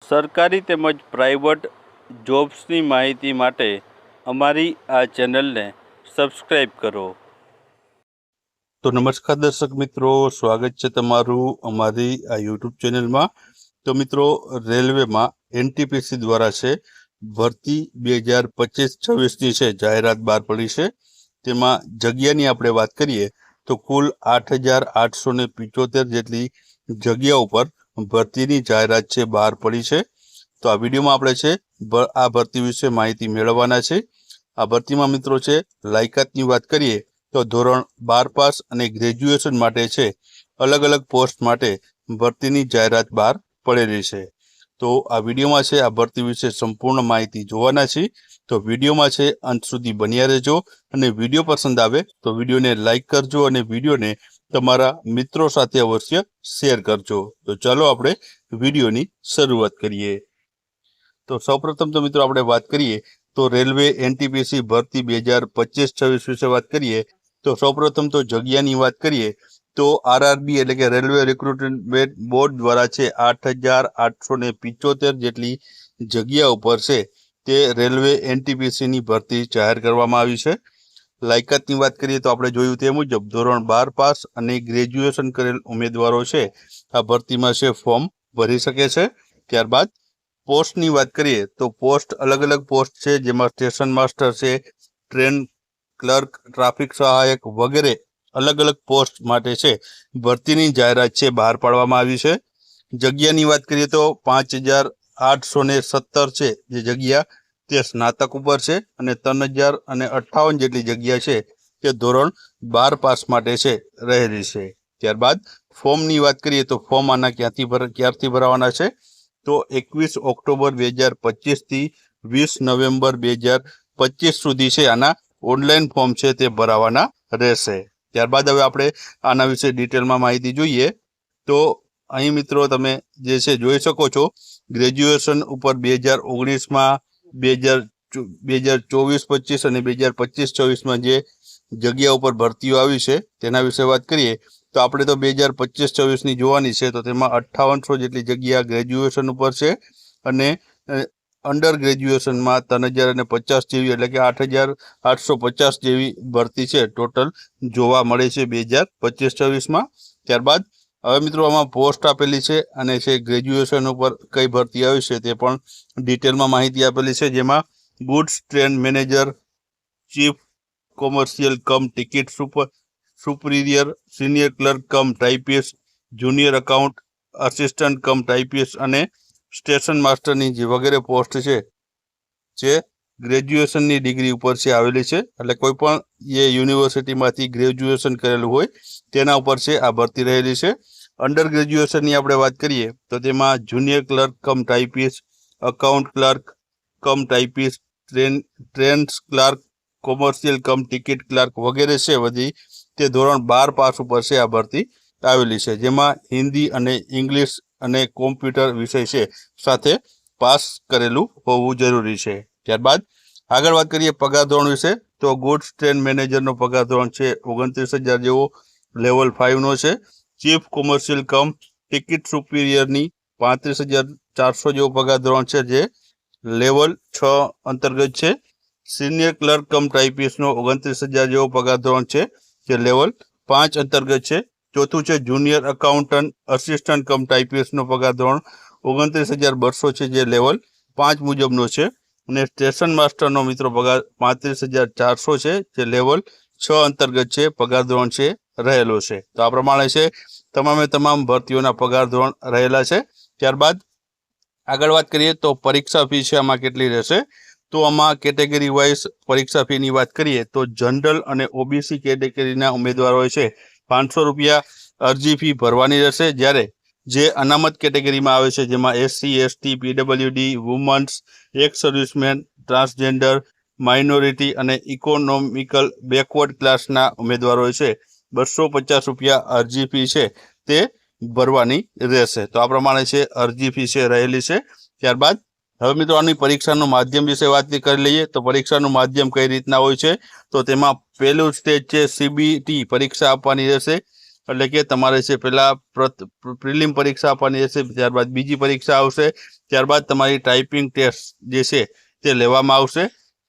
સરકારી તેમજ પ્રાઇવેટ જોબ્સની માહિતી માટે અમારી આ ચેનલને સબસ્ક્રાઈબ કરો. તો નમસ્કાર દર્શક મિત્રો, સ્વાગત છે તમારું અમારી આ યુટ્યુબ ચેનલમાં. તો મિત્રો, રેલવેમાં એનટીપીસી દ્વારા છે ભરતી 2025-26ની છે જાહેરાત બહાર પડી છે. તેમાં જગ્યાની આપણે વાત કરીએ તો કુલ 8,875 જેટલી જગ્યા ઉપર ભરતીની જાહેરાત છે બહાર પડી છે. તો આ વિડીયોમાં આપણે છે આ ભરતી વિશે માહિતી મેળવવાના છે. આ ભરતીમાં મિત્રો છે લાયકાતની વાત કરીએ તો ધોરણ 12 પાસ અને ગ્રેજ્યુએશન માટે છે અલગ અલગ પોસ્ટ માટે ભરતીની જાહેરાત બહાર પડેલી છે. તો આ વિડીયોમાં છે આ ભરતી વિશે સંપૂર્ણ માહિતી જોવાના છે. તો વિડીયોમાં છે અંત સુધી બન્યા રહેજો અને વિડીયો પસંદ આવે તો વિડીયોને લાઈક કરજો અને વિડીયોને તમારા મિત્રો સાથે અવશ્ય શેર કરજો. તો ચાલો આપણે વિડીયોની શરૂઆત કરીએ. તો સૌપ્રથમ તો મિત્રો આપણે વાત કરીએ તો રેલવે એનટીપીસી ભરતી 2025-26 વિશે વાત કરીએ તો સૌપ્રથમ તો જગ્યાની વાત કરીએ તો આરઆરબી એટલે કે રેલવે રિક્રુટમેન્ટ બોર્ડ દ્વારા છે 8,875 જેટલી જગ્યા ઉપર છે તે રેલવે એનટીપીસીની ભરતી જાહેર કરવામાં આવી છે. લાયકાતની વાત કરીએ તો આપણે જોયું તે મુજબ ધોરણ 12 પાસ અને ગ્રેજ્યુએશન કરેલ ઉમેદવારો છે આ ભરતીમાં છે ફોર્મ ભરી શકે છે. ત્યારબાદ પોસ્ટની વાત કરીએ તો પોસ્ટ અલગ અલગ પોસ્ટ છે, જેમાં સ્ટેશન માસ્ટર છે, ટ્રેન ક્લર્ક, ટ્રાફિક સહાયક વગેરે અલગ અલગ પોસ્ટ માટે છે ભરતીની જાહેરાત છે બહાર પાડવામાં આવી છે. જગ્યાની વાત કરીએ તો 5,817 છે જે જગ્યા તે સ્નાતક ઉપર છે અને 3,058 જેટલી જગ્યા છે તે ધોરણ 12 પાસ માટે છે રહેલી છે. ત્યારબાદ ફોર્મની વાત કરીએ તો ફોર્મ આના ક્યારથી ભરાવાના છે તો 21 ઓક્ટોબર 2025 થી 20 નવેમ્બર 2025 સુધી છે આના ઓનલાઈન ફોર્મ છે તે ભરાવાના રહેશે. ત્યારબાદ હવે આપણે આના વિશે ડિટેલમાં માહિતી જોઈએ તો અહીં મિત્રો તમે જે છે જોઈ શકો છો ગ્રેજ્યુએશન ઉપર 2019માં 2024-25 અને 2025-26માં જે જગ્યા ઉપર ભરતીઓ આવી છે તેના વિશે વાત કરીએ તો આપણે તો 2025-26ની જોવાની છે. તો તેમાં 5800 જેટલી જગ્યા ગ્રેજ્યુએશન ઉપર છે અને અંડર ગ્રેજ્યુએશનમાં 3,050 જેવી એટલે કે 8,850 જેવી ભરતી છે ટોટલ જોવા મળે છે 2025-26માં. ત્યારબાદ હવે મિત્રો આમાં પોસ્ટ આપેલી છે અને છે ગ્રેજ્યુએશન ઉપર કઈ ભરતી આવી છે તે પણ ડિટેલમાં માહિતી આપેલી છે, જેમાં goods train manager, chief commercial cum ticket superior, senior clerk cum typist, junior account assistant cum typist અને સ્ટેશન માસ્ટરની જે વગેરે પોસ્ટ છે જે ગ્રેજ્યુએશનની ડિગ્રી ઉપર છે આવેલી છે. એટલે કોઈ પણ જે યુનિવર્સિટીમાંથી ગ્રેજ્યુએશન કરેલું હોય તેના ઉપર છે આ ભરતી રહેલી છે. અંડર ગ્રેજ્યુએશનની આપણે વાત કરીએ તો તેમાં junior clerk cum typist, account clerk cum typist, trains clerk, commercial cum ticket clerk વગેરે છે બધી તે ધોરણ 12 પાસ ઉપર છે આ ભરતી આવેલી છે, જેમાં હિન્દી અને ઇંગ્લિશ અને કોમ્પ્યુટર વિષય છે સાથે પાસ કરેલું હોવું જરૂરી છે. ત્યારબાદ આગળ વાત કરીએ પગાર ધોરણ વિશે તો ગુડ્સ ટ્રેન મેનેજરનો પગાર ધોરણ છે 29,000 જેવો લેવલ 5નો છે. ચીફ કોમર્શિયલ કમ ટિકિટ સુપિરિયરની 35,400 જેવો પગાર ધોરણ છે જે લેવલ 6 અંતર્ગત છે. સિનિયર ક્લર્ક કમ ટાઈપિસ્ટનો 29,000 જેવો પગાર ધોરણ છે જે લેવલ 5 અંતર્ગત છે. ચોથું છે જુનિયર એકાઉન્ટન્ટ આસિસ્ટન્ટ કમ ટાઈપિસ્ટનો પગાર ધોરણ 29,200 છે જે લેવલ 5 મુજબનો છે અને સ્ટેશન માસ્ટરનો મિત્રો પગાર 35,400 છે જે લેવલ 6 અંતર્ગત છે પગાર ધોરણ છે રહેલો છે. તો આ પ્રમાણે છે તમામ ભરતીઓના પગાર ધોરણ રહેલા છે. ત્યારબાદ આગળ વાત કરીએ તો પરીક્ષા ફી છે આમાં કેટલી રહેશે તો આમાં કેટેગરી વાઇઝ પરીક્ષા ફીની વાત કરીએ તો જનરલ અને ઓબીસી કેટેગરીના ઉમેદવારો છે 500 રૂપિયા અરજી ફી ભરવાની રહેશે, જ્યારે જે અનામત કેટેગરીમાં આવે છે જેમાં SC, ST, PWD, women's, x servicemen, transgender, minority અને ઇકોનોમિકલ બેકવર્ડ ક્લાસના ઉમેદવારો છે 250 રૂપિયા અરજી ફી છે તે ભરવાની રહેશે. તો આ પ્રમાણે છે અરજી ફી છે રહેલી છે. ત્યારબાદ હવે મિત્રો આની પરીક્ષાનું માધ્યમ વિશે વાત કરી લઈએ તો પરીક્ષાનું માધ્યમ કઈ રીતના હોય છે તો તેમાં પહેલું સ્ટેજ છે સીબીટી પરીક્ષા આપવાની રહેશે, એટલે કે તમારે છે પહેલા પ્રિલિમ પરીક્ષા આપવાની રહેશે, ત્યારબાદ બીજી પરીક્ષા આવશે ત્યારબાદ તમારી ટાઈપિંગ ટેસ્ટ જે છે તે લેવામાં આવશે.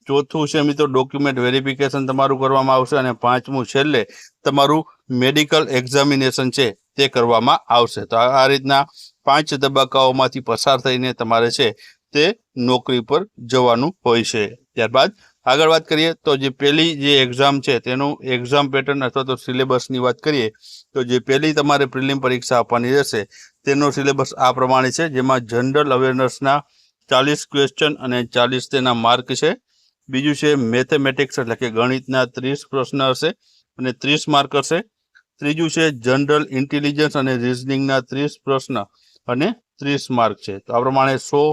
ચોથું છે મિત્રો ડોક્યુમેન્ટ વેરિફિકેશન તમારું કરવામાં આવશે. અને પાંચમું છેલ્લે તમારું મેડિકલ એક્ઝામિનેશન છે તે કરવામાં આવશે. તો આ રીતના 5 તબક્કાઓમાંથી પસાર થઈને તમારે છે તે નોકરી પર જવાનું હોય છે. ત્યારબાદ આગળ વાત કરીએ તો જે પહેલી જે એક્ઝામ છે તેનું એક્ઝામ પેટર્ન અથવા તો સિલેબસની વાત કરીએ તો જે પહેલી તમારે પ્રિલિમ પરીક્ષા આપવાની રહેશે તેનો સિલેબસ આ પ્રમાણે છે, જેમાં જનરલ અવેરનેસના 40 ક્વેશ્ચન અને 40 તેના માર્ક છે. બીજું છે મેથેમેટિક્સ એટલે કે ગણિતના 30 પ્રશ્ન હશે અને 30 માર્ક હશે. ત્રીજું છે જનરલ ઇન્ટેલિજન્સ અને રિઝનિંગના 30 પ્રશ્ન અને 30 માર્ક છે. તો આ પ્રમાણે 100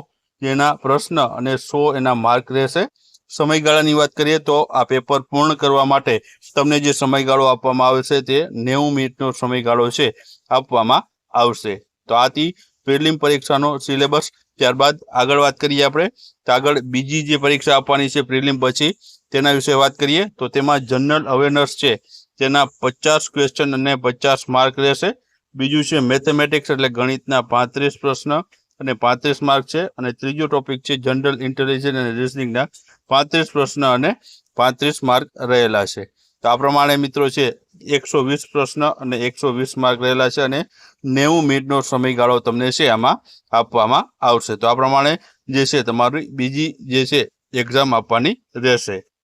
એના પ્રશ્ન અને 100 એના માર્ક રહેશે. સમયગાળાની વાત કરીએ તો આ પેપર પૂર્ણ કરવા માટે તમને જે સમયગાળો આપવામાં આવે છે તે 90 મિનિટનો સમયગાળો છે આપવામાં આવશે. તો આથી પ્રિલિમ પરીક્ષાનો સિલેબસ. ત્યારબાદ આગળ વાત કરીએ આપણે તો આગળ બીજી જે પરીક્ષા આપવાની છે પ્રિલિમ પછી તેના વિશે વાત કરીએ તો તેમાં જનરલ અવેરનેસ છે તેના 50 ક્વેશ્ચન અને 50 માર્ક રહેશે. બીજું છે મેથેમેટિક્સ એટલે ગણિતના 35 પ્રશ્ન અને 35 માર્ક છે. અને ત્રીજો ટોપિક છે જનરલ ઇન્ટેલિજન્સ અને રિઝનિંગના 35 પ્રશ્ન અને 35 માર્ક રહેલા છે. તો આ પ્રમાણે મિત્રો છે 120 પ્રશ્ન અને 120 માર્ક રહેલા છે અને 90 મિનિટનો સમયગાળો તમને છે આમાં આપવામાં આવશે. તો આ પ્રમાણે જે છે તમારી બીજી જે છે એક્ઝામ આપવાની રહેશે.